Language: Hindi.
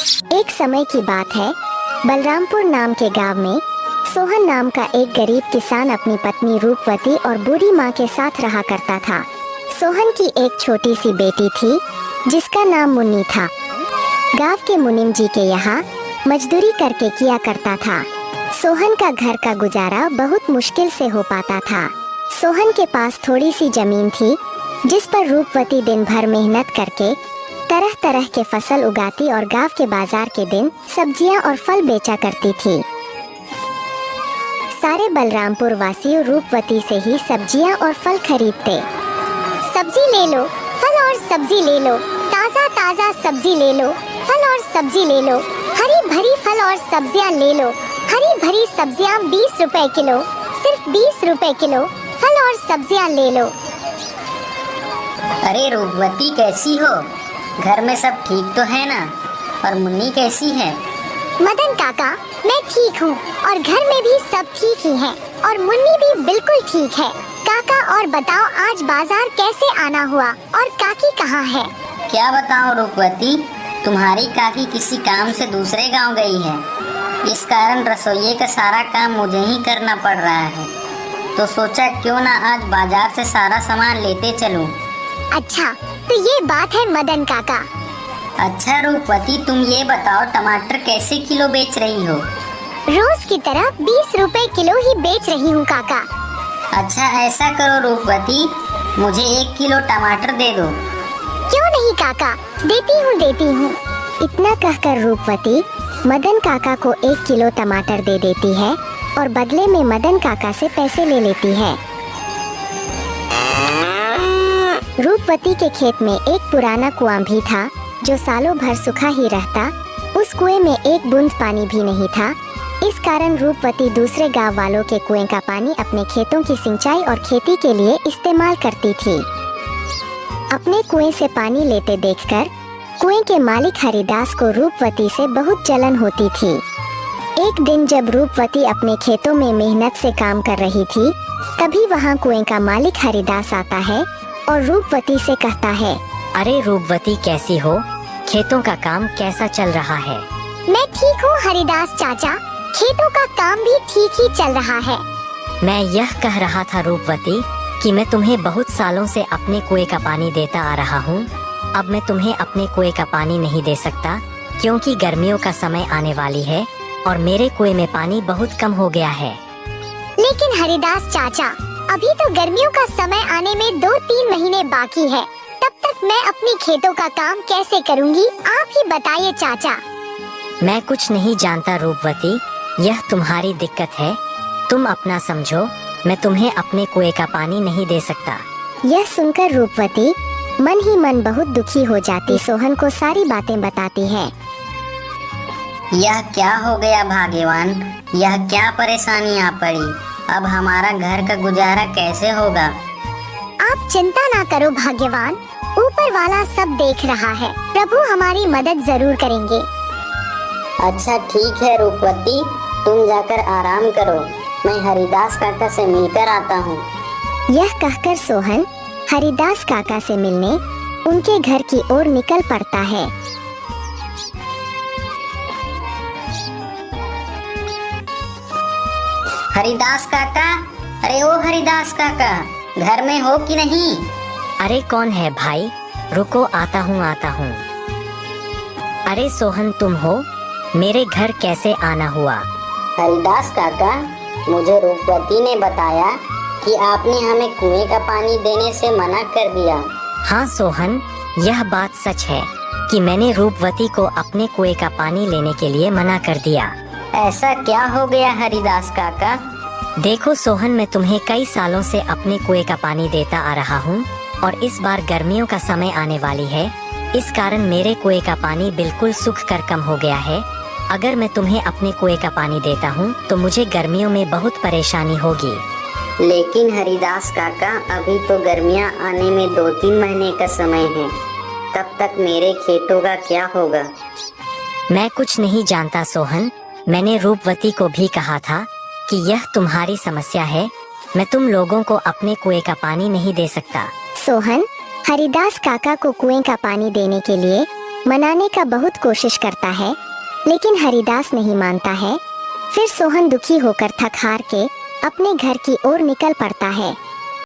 एक समय की बात है, बलरामपुर नाम के गांव में सोहन नाम का एक गरीब किसान अपनी पत्नी रूपवती और बूढ़ी माँ के साथ रहा करता था। सोहन की एक छोटी सी बेटी थी जिसका नाम मुन्नी था। गांव के मुनीम जी के यहाँ मजदूरी करके किया करता था। सोहन का घर का गुजारा बहुत मुश्किल से हो पाता था। सोहन के पास थोड़ी सी जमीन थी जिस पर रूपवती दिन भर मेहनत करके तरह तरह के फसल उगाती और गांव के बाजार के दिन सब्जियां और फल बेचा करती थी। सारे बलरामपुर वासी रूपवती से ही सब्जियां और फल खरीदते। सब्जी ले लो, फल और सब्जी ले लो, ताज़ा ताज़ा सब्जी ले लो, फल और सब्जी ले लो, हरी भरी फल और सब्जियां ले लो, हरी भरी सब्जियां 20 रुपए किलो, सिर्फ 20 रुपए किलो, फल और सब्जियां ले लो। अरे रूपवती कैसी हो? घर में सब ठीक तो है ना? और मुन्नी कैसी है? मदन काका, मैं ठीक हूँ और घर में भी सब ठीक ही है और मुन्नी भी बिल्कुल ठीक है। काका और बताओ, आज बाजार कैसे आना हुआ और काकी कहाँ है? क्या बताऊँ रूपवती, तुम्हारी काकी किसी काम से दूसरे गांव गई है। इस कारण रसोई का सारा काम मुझे ही करना पड़ रहा है, तो सोचा क्यों ना आज बाजार से सारा सामान लेते चलूं। अच्छा, तो ये बात है मदन काका। अच्छा रूपवती, तुम ये बताओ टमाटर कैसे किलो बेच रही हो? रोज की तरह 20 रुपए किलो ही बेच रही हूँ काका। अच्छा ऐसा करो रूपवती, मुझे 1 किलो टमाटर दे दो। क्यों नहीं काका, देती हूँ। इतना कहकर रूपवती मदन काका को 1 किलो टमाटर दे देती है और बदले में मदन काका से पैसे ले लेती है। रूपवती के खेत में एक पुराना कुआं भी था जो सालों भर सूखा ही रहता। उस कुएं में एक बूंद पानी भी नहीं था। इस कारण रूपवती दूसरे गांव वालों के कुएं का पानी अपने खेतों की सिंचाई और खेती के लिए इस्तेमाल करती थी। अपने कुएं से पानी लेते देखकर कुएं के मालिक हरिदास को रूपवती से बहुत जलन होती थी। एक दिन जब रूपवती अपने खेतों में मेहनत से काम कर रही थी, तभी वहां कुएं का मालिक हरिदास आता है और रूपवती से कहता है, अरे रूपवती कैसी हो? खेतों का काम कैसा चल रहा है? मैं ठीक हूँ हरिदास चाचा, खेतों का काम भी ठीक ही चल रहा है। मैं यह कह रहा था रूपवती कि मैं तुम्हें बहुत सालों से अपने कुएं का पानी देता आ रहा हूँ। अब मैं तुम्हें अपने कुएं का पानी नहीं दे सकता क्योंकि गर्मियों का समय आने वाली है और मेरे कुएं में पानी बहुत कम हो गया है। लेकिन हरिदास चाचा, अभी तो गर्मियों का समय आने में 2-3 महीने बाकी है। तब तक मैं अपनी खेतों का काम कैसे करूँगी, आप ही बताइए चाचा। मैं कुछ नहीं जानता रूपवती, यह तुम्हारी दिक्कत है, तुम अपना समझो। मैं तुम्हें अपने कुएं का पानी नहीं दे सकता। यह सुनकर रूपवती मन ही मन बहुत दुखी हो जाती सोहन को सारी बातें बताती है। यह क्या हो गया भाग्यवान, यह क्या परेशानी आ पड़ी? अब हमारा घर का गुजारा कैसे होगा? आप चिंता ना करो भाग्यवान, ऊपर वाला सब देख रहा है, प्रभु हमारी मदद जरूर करेंगे। अच्छा ठीक है रूपवती, तुम जाकर आराम करो, मैं हरिदास काका से मिलकर आता हूँ। यह कहकर सोहन हरिदास काका से मिलने उनके घर की ओर निकल पड़ता है। हरिदास काका, अरे ओ हरिदास काका, घर में हो कि नहीं? अरे कौन है भाई, रुको आता हूँ। अरे सोहन तुम हो, मेरे घर कैसे आना हुआ? हरिदास काका, मुझे रूपवती ने बताया कि आपने हमें कुएं का पानी देने से मना कर दिया। हाँ सोहन, यह बात सच है कि मैंने रूपवती को अपने कुएं का पानी लेने के लिए मना कर दिया। ऐसा क्या हो गया हरिदास काका? देखो सोहन, मैं तुम्हें कई सालों से अपने कुएं का पानी देता आ रहा हूँ और इस बार गर्मियों का समय आने वाली है, इस कारण मेरे कुएं का पानी बिल्कुल सूख कर कम हो गया है। अगर मैं तुम्हें अपने कुएं का पानी देता हूँ तो मुझे गर्मियों में बहुत परेशानी होगी। लेकिन हरिदास काका, अभी तो गर्मियाँ आने में 2-3 महीने का समय है, तब तक मेरे खेतों का क्या होगा? मैं कुछ नहीं जानता सोहन, मैंने रूपवती को भी कहा था कि यह तुम्हारी समस्या है, मैं तुम लोगों को अपने कुएं का पानी नहीं दे सकता। सोहन हरिदास काका को कुएं का पानी देने के लिए रूपवती से मिलने उनके घर की ओर निकल पड़ता है। यह कहकर सोहन हरिदास काका से मिलने उनके घर की ओर निकल पड़ता है। सोहन हरिदास काका को कुएं का पानी देने के लिए रूपवती से मिलने उनके घर की ओर निकल पड़ता है। मनाने का बहुत कोशिश करता है, लेकिन हरिदास नहीं मानता है। फिर सोहन दुखी होकर थक हार के अपने घर की ओर निकल पड़ता है।